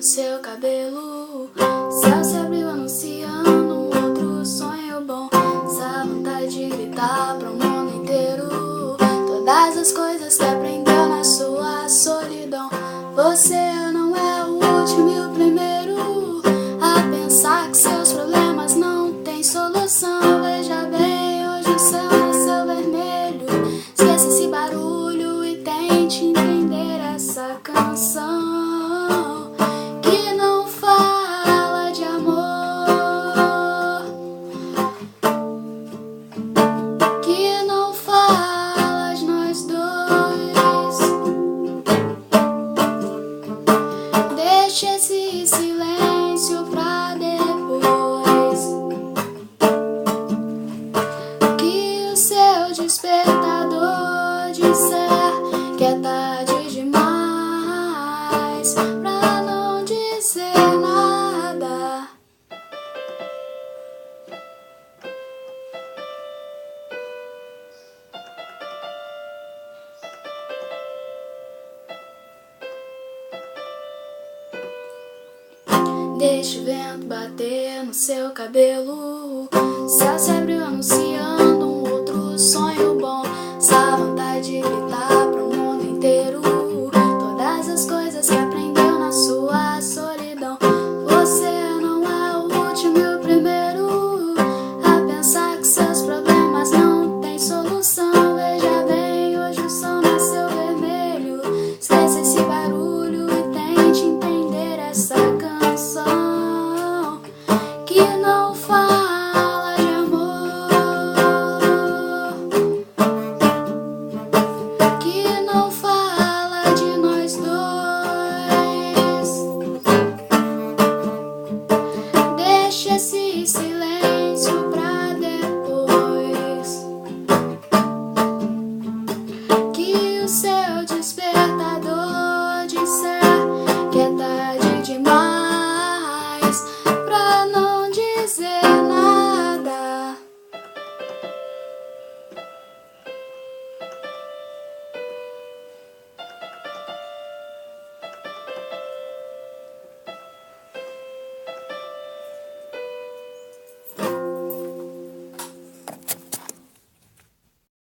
no seu cabelo. Céu se abriu anunciando um outro sonho bom. Essa vontade de gritar pro mundo inteiro todas as coisas que aprendeu na sua solidão. Você não é o último e o primeiro a pensar que seus problemas não têm solução. Veja bem, hoje o céu nasceu vermelho. Esqueça esse barulho e tente entender essa canção que não fala de amor, que não fala de nós dois. Deixe esse silêncio pra depois, que o seu despertador disser que é tarde demais pra não dizer nada. Deixe o vento bater no seu cabelo. Céu se abriu anunciando um outro sonho bom. Essa vontade de gritar pro mundo inteiro todas as coisas que aprendeu na sua solidão. Você não é o último e o primeiro a pensar que seus problemas não têm solução. Veja bem, hoje o sol nasceu vermelho. Esqueça esse barulho e tente entender essa canção que não fala de amor, que não fala de nós dois. Deixa esse silêncio